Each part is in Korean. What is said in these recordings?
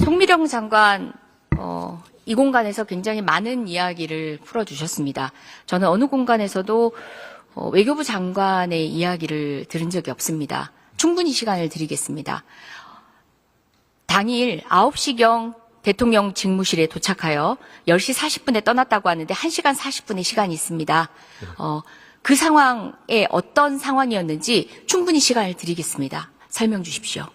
송미령 장관 이 공간에서 굉장히 많은 이야기를 풀어주셨습니다. 저는 어느 공간에서도 외교부 장관의 이야기를 들은 적이 없습니다. 충분히 시간을 드리겠습니다. 당일 9시경 대통령 직무실에 도착하여 10시 40분에 떠났다고 하는데 1시간 40분의 시간이 있습니다. 그 상황에 어떤 상황이었는지 충분히 시간을 드리겠습니다. 설명 주십시오.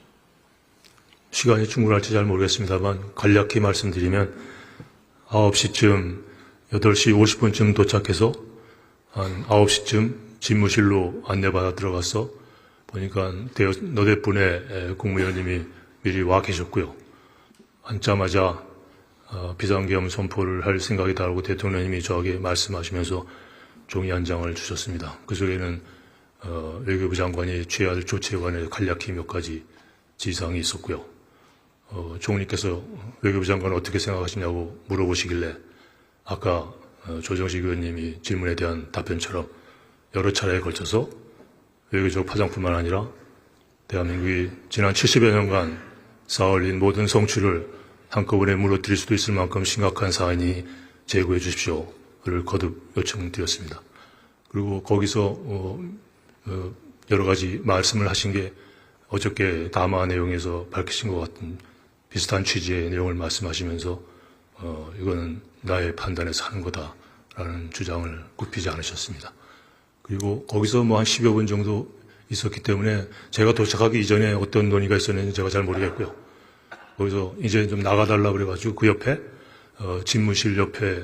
시간이 충분할지 잘 모르겠습니다만 간략히 말씀드리면 9시쯤 8시 50분쯤 도착해서 한 9시쯤 집무실로 안내받아 들어가서 보니까 너댓 분의 국무위원님이 미리 와 계셨고요. 앉자마자 비상계엄 선포를 할 생각이다라고 대통령님이 저에게 말씀하시면서 종이 한 장을 주셨습니다. 그 속에는 외교부 장관이 취해야 할 조치에 관해 간략히 몇 가지 지상이 있었고요. 총리께서 외교부 장관은 어떻게 생각하시냐고 물어보시길래 아까 조정식 의원님이 질문에 대한 답변처럼 여러 차례에 걸쳐서 외교적 파장뿐만 아니라 대한민국이 지난 70여 년간 쌓아올린 모든 성취를 한꺼번에 무너뜨릴 수도 있을 만큼 심각한 사안이니 제고해 주십시오를 거듭 요청드렸습니다. 그리고 거기서 여러 가지 말씀을 하신 게 어저께 담화 내용에서 밝히신 것 같은 비슷한 취지의 내용을 말씀하시면서 이거는 나의 판단에서 하는 거다라는 주장을 굽히지 않으셨습니다. 그리고 거기서 뭐 한 10여 분 정도 있었기 때문에 제가 도착하기 이전에 어떤 논의가 있었는지 제가 잘 모르겠고요. 거기서 이제 좀 나가달라고 그래가지고 그 옆에 집무실 옆에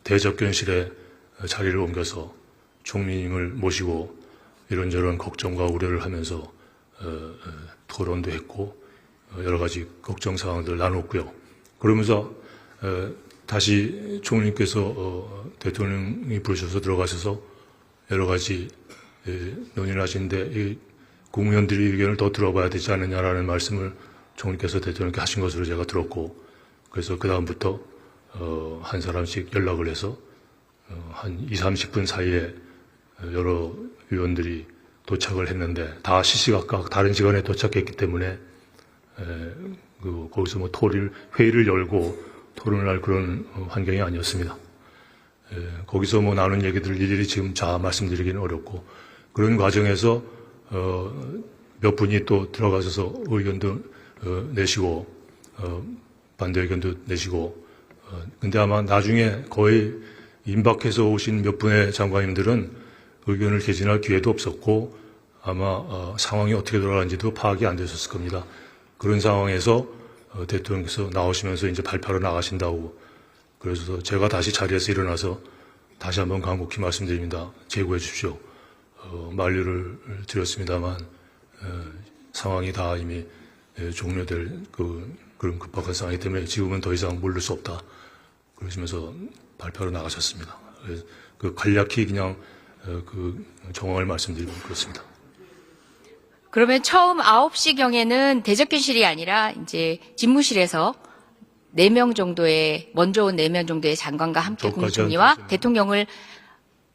대접견실에 자리를 옮겨서 총리님을 모시고 이런저런 걱정과 우려를 하면서 토론도 했고 여러 가지 걱정 사항들을 나눴고요. 그러면서 다시 총리님께서 대통령이 부르셔서 들어가셔서 여러 가지 논의를 하시는데 국무위원들의 의견을 더 들어봐야 되지 않느냐라는 말씀을 총리께서 대통령께 하신 것으로 제가 들었고 그래서 그 다음부터 한 사람씩 연락을 해서 한 20, 30분 사이에 여러 위원들이 도착을 했는데 다 시시각각 다른 시간에 도착했기 때문에 거기서 뭐 회의를 열고 토론을 할 그런 환경이 아니었습니다. 거기서 뭐 나눈 얘기들을 일일이 지금 다 말씀드리기는 어렵고 그런 과정에서 몇 분이 또 들어가셔서 의견도 내시고 반대 의견도 내시고 근데 아마 나중에 거의 임박해서 오신 몇 분의 장관님들은 의견을 개진할 기회도 없었고 아마 상황이 어떻게 돌아가는지도 파악이 안 되셨을 겁니다. 그런 상황에서 대통령께서 나오시면서 이제 발표하러 나가신다고 그래서 제가 다시 자리에서 일어나서 다시 한번 간곡히 말씀드립니다. 제고해 주십시오. 만류를 드렸습니다만 상황이 다 이미 종료될 그런 급박한 상황이기 때문에 지금은 더 이상 물를 수 없다. 그러시면서 발표하러 나가셨습니다. 그래서 간략히 그냥 그 정황을 말씀드리고 그렇습니다. 그러면 처음 9시경에는 대접견실이 아니라 이제 집무실에서 4명 정도의 먼저 온 4명 정도의 장관과 함께 국무총리와 대통령을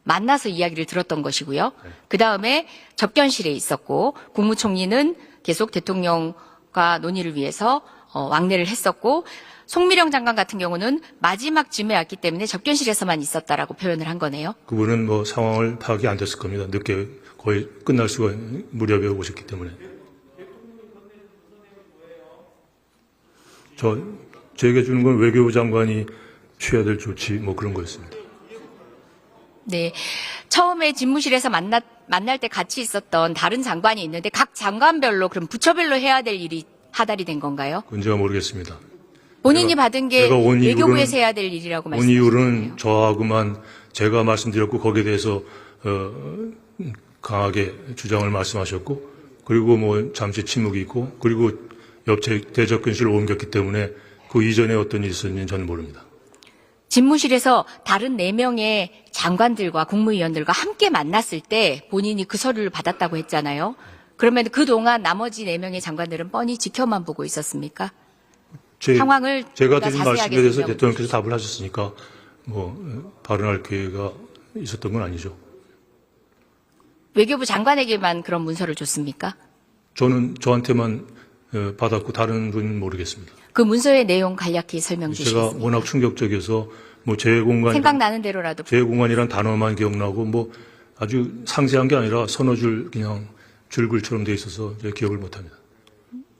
만나서 이야기를 들었던 것이고요. 네. 그다음에 접견실에 있었고 국무총리는 계속 대통령과 논의를 위해서 왕래를 했었고 송미령 장관 같은 경우는 마지막 쯤에 왔기 때문에 접견실에서만 있었다라고 표현을 한 거네요. 그분은 뭐 상황을 파악이 안 됐을 겁니다. 늦게 거의 끝날 수가 무렵에 오셨기 때문에. 저에게 주는 건 외교부 장관이 취해야 될 조치 뭐 그런 거였습니다. 네. 처음에 집무실에서 만날 때 같이 있었던 다른 장관이 있는데 각 장관별로 그럼 부처별로 해야 될 일이 하달이 된 건가요? 그건 제가 모르겠습니다. 본인이 받은 게 외교부에서 해야 될 일이라고 온 말씀하셨네요. 이유는 저하고만 제가 말씀드렸고 거기에 대해서 강하게 주장을 말씀하셨고 그리고 뭐 잠시 침묵이 있고 그리고 옆 대접견실로 옮겼기 때문에 그 이전에 어떤 일이 있었는지는 저는 모릅니다. 집무실에서 다른 4명의 장관들과 국무위원들과 함께 만났을 때 본인이 그 서류를 받았다고 했잖아요. 그러면 그동안 나머지 4명의 장관들은 뻔히 지켜만 보고 있었습니까? 상황을 제가 드린 자세하게 말씀에 대해서 설명해 대통령께서 주십시오. 답을 하셨으니까 뭐 발언할 기회가 있었던 건 아니죠. 외교부 장관에게만 그런 문서를 줬습니까? 저는 저한테만 받았고 다른 분은 모르겠습니다. 그 문서의 내용 간략히 설명 제가 주시겠습니까? 워낙 충격적이어서 뭐 제공간 생각나는 대로라도. 제공간이란 단어만 기억나고 뭐 아주 상세한 게 아니라 서너 줄 그냥 줄글처럼 돼 있어서 제가 기억을 못합니다.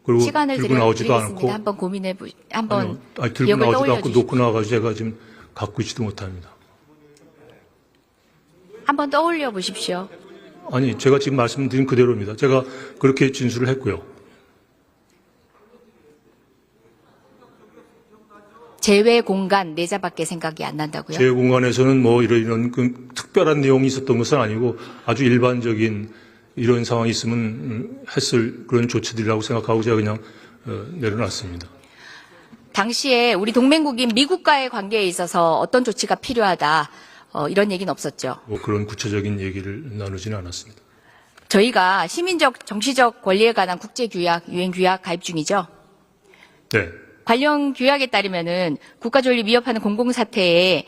그리고 시간을 들고 나오지도 드리겠습니다. 않고 한번 고민해 한번 아니, 들고 기억을 나오지도 떠올려 않고 주십시오. 놓고 나와가지고 제가 지금 갖고 있지도 못합니다. 한번 떠올려 보십시오. 아니 제가 지금 말씀드린 그대로입니다. 제가 그렇게 진술을 했고요. 제외 공간 내자밖에 생각이 안 난다고요? 제 공간에서는 뭐 이런 그 특별한 내용이 있었던 것은 아니고 아주 일반적인 이런 상황이 있으면 했을 그런 조치들이라고 생각하고 제가 그냥 내려놨습니다. 당시에 우리 동맹국인 미국과의 관계에 있어서 어떤 조치가 필요하다 이런 얘기는 없었죠. 뭐 그런 구체적인 얘기를 나누지는 않았습니다. 저희가 시민적 정치적 권리에 관한 국제규약 유엔 규약 가입 중이죠. 네. 관련 규약에 따르면은 국가 존립 위협하는 공공사태에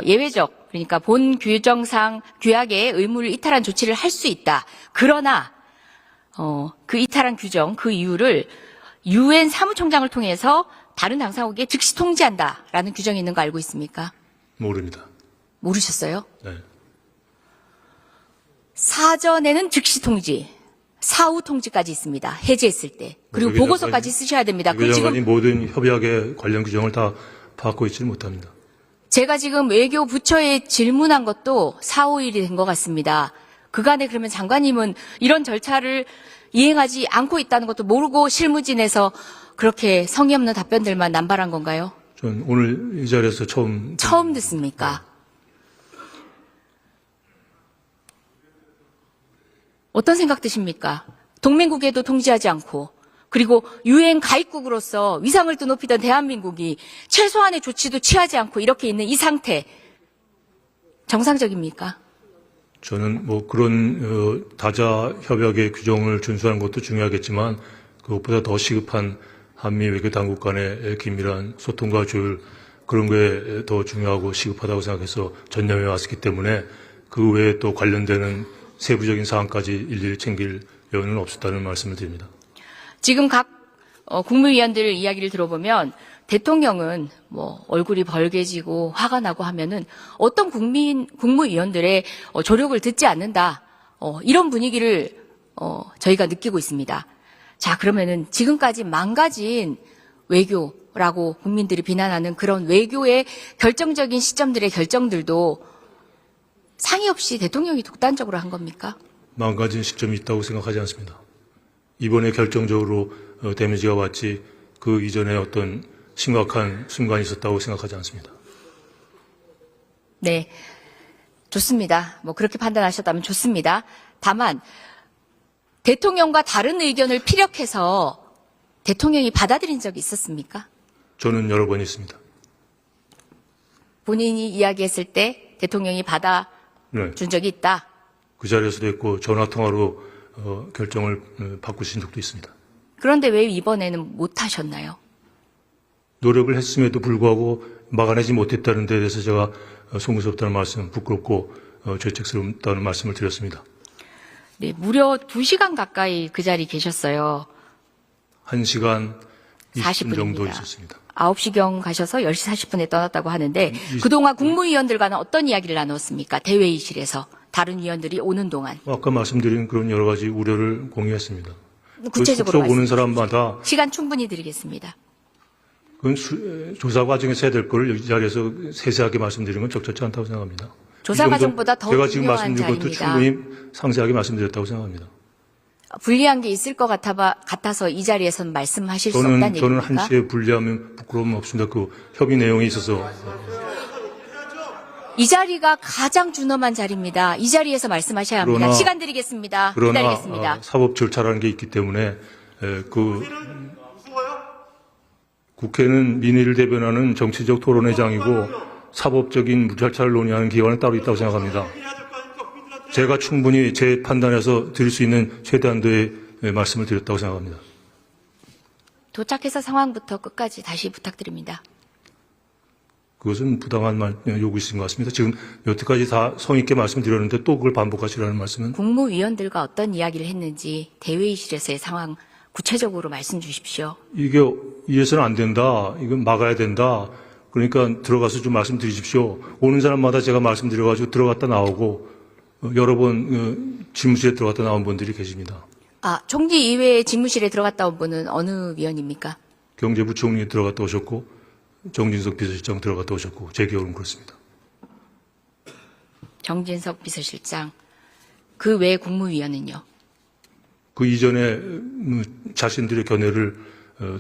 예외적 그러니까 본 규정상 규약의 의무를 이탈한 조치를 할 수 있다. 그러나 그 이탈한 규정 그 이유를 유엔 사무총장을 통해서 다른 당사국에 즉시 통지한다라는 규정이 있는 거 알고 있습니까? 모릅니다. 모르셨어요? 네. 사전에는 즉시 통지, 사후 통지까지 있습니다. 해제했을 때. 그리고 외교장관이- 보고서까지 쓰셔야 됩니다. 그 외교장관이 지금 모든 협약의 관련 규정을 다 받고 있지는 못합니다. 제가 지금 외교 부처에 질문한 것도 4, 5일이 된 것 같습니다. 그간에 그러면 장관님은 이런 절차를 이행하지 않고 있다는 것도 모르고 실무진에서 그렇게 성의 없는 답변들만 남발한 건가요? 전 오늘 이 자리에서 처음 듣습니까? 어떤 생각 드십니까? 동맹국에도 통지하지 않고 그리고 유엔 가입국으로서 위상을 드높이던 대한민국이 최소한의 조치도 취하지 않고 이렇게 있는 이 상태 정상적입니까? 저는 뭐 그런 다자 협약의 규정을 준수하는 것도 중요하겠지만 그것보다 더 시급한 한미 외교 당국 간의 긴밀한 소통과 조율 그런 게 더 중요하고 시급하다고 생각해서 전념해 왔기 때문에 그 외에 또 관련되는 세부적인 사항까지 일일이 챙길 여유는 없었다는 말씀을 드립니다. 지금 각 국무위원들 이야기를 들어보면 대통령은 뭐 얼굴이 벌개지고 화가 나고 하면은 어떤 국무위원들의 조력을 듣지 않는다. 이런 분위기를 저희가 느끼고 있습니다. 자, 그러면은 지금까지 망가진 외교라고 국민들이 비난하는 그런 외교의 결정적인 시점들의 결정들도 상의 없이 대통령이 독단적으로 한 겁니까? 망가진 시점이 있다고 생각하지 않습니다. 이번에 결정적으로 데미지가 왔지 그 이전에 어떤 심각한 순간이 있었다고 생각하지 않습니다. 네. 좋습니다. 뭐 그렇게 판단하셨다면 좋습니다. 다만 대통령과 다른 의견을 피력해서 대통령이 받아들인 적이 있었습니까? 저는 여러 번 있습니다. 본인이 이야기했을 때 대통령이 받아준 네. 적이 있다. 그 자리에서도 있고 전화통화로 결정을 바꾸신 적도 있습니다. 그런데 왜 이번에는 못 하셨나요? 노력을 했음에도 불구하고 막아내지 못했다는 데 대해서 제가 송구스럽다는 말씀, 부끄럽고 죄책스럽다는 말씀을 드렸습니다. 네, 무려 2시간 가까이 그 자리에 계셨어요. 1시간 20분 40분입니다. 정도 있었습니다. 9시경 가셔서 10시 40분에 떠났다고 하는데 그동안 국무위원들과는 어떤 이야기를 나눴습니까? 대회의실에서 다른 위원들이 오는 동안. 아까 말씀드린 그런 여러 가지 우려를 공유했습니다. 구체적으로 그 속속 오는 말씀해 사람마다 시간 충분히 드리겠습니다. 그건 조사 과정에서 해야 될 거를 이 자리에서 세세하게 말씀드리는 건 적절치 않다고 생각합니다. 조사 이 정도 과정보다 더 제가 지금 중요한 말씀드린 것도 자리입니다. 충분히 상세하게 말씀드렸다고 생각합니다. 불리한 게 있을 것 같아서 이 자리에서는 말씀하실 수 없다는 저는 얘기입니까? 한시에 불리하면 부끄러움 없습니다. 그 협의 내용이 있어서 이 자리가 가장 준엄한 자리입니다. 이 자리에서 말씀하셔야 합니다. 그러나- 시간 드리겠습니다. 그러나 기다리겠습니다. 사법 절차라는 게 있기 때문에 그 국회는 민의를 대변하는 정치적 토론회장이고 사법적인 절차를 논의하는 기관은 따로 있다고 생각합니다. 제가 충분히 제 판단에서 드릴 수 있는 최대한도의 말씀을 드렸다고 생각합니다. 도착해서 상황부터 끝까지 다시 부탁드립니다. 그것은 부당한 요구이신 것 같습니다. 지금 여태까지 다 성의 있게 말씀드렸는데 또 그걸 반복하시라는 말씀은 국무위원들과 어떤 이야기를 했는지 대회의실에서의 상황 구체적으로 말씀 주십시오. 이게 이해서는 안 된다. 이건 막아야 된다. 그러니까 들어가서 좀 말씀드리십시오. 오는 사람마다 제가 말씀드려가지고 들어갔다 나오고 여러 번 집무실에 들어갔다 나온 분들이 계십니다. 총리 이외에 집무실에 들어갔다 온 분은 어느 위원입니까? 경제부총리 들어갔다 오셨고 정진석 비서실장 들어갔다 오셨고 제 기억은 그렇습니다. 정진석 비서실장. 그 외 국무위원은요? 그 이전에 자신들의 견해를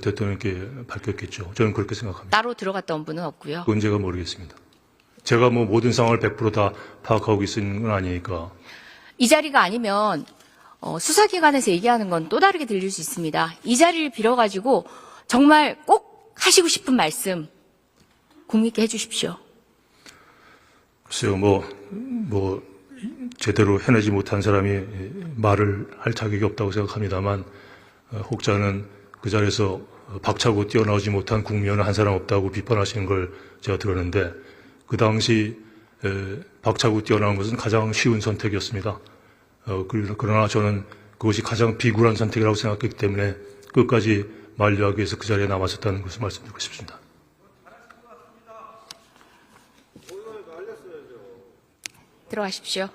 대통령께 밝혔겠죠. 저는 그렇게 생각합니다. 따로 들어갔다 온 분은 없고요. 그건 제가 모르겠습니다. 제가 뭐 모든 상황을 100%다 파악하고 있는 건 아니니까. 이 자리가 아니면 수사기관에서 얘기하는 건 또 다르게 들릴 수 있습니다. 이 자리를 빌어가지고 정말 꼭 하시고 싶은 말씀 국민께 해주십시오. 글쎄요, 제대로 해내지 못한 사람이 말을 할 자격이 없다고 생각합니다만, 혹자는 그 자리에서 박차고 뛰어나오지 못한 국민은 한 사람 없다고 비판하시는 걸 제가 들었는데, 그 당시 박차고 뛰어나온 것은 가장 쉬운 선택이었습니다. 그러나 저는 그것이 가장 비굴한 선택이라고 생각했기 때문에 끝까지 만류하기 위해서 그 자리에 남았었다는 것을 말씀드리고 싶습니다. 들어가십시오.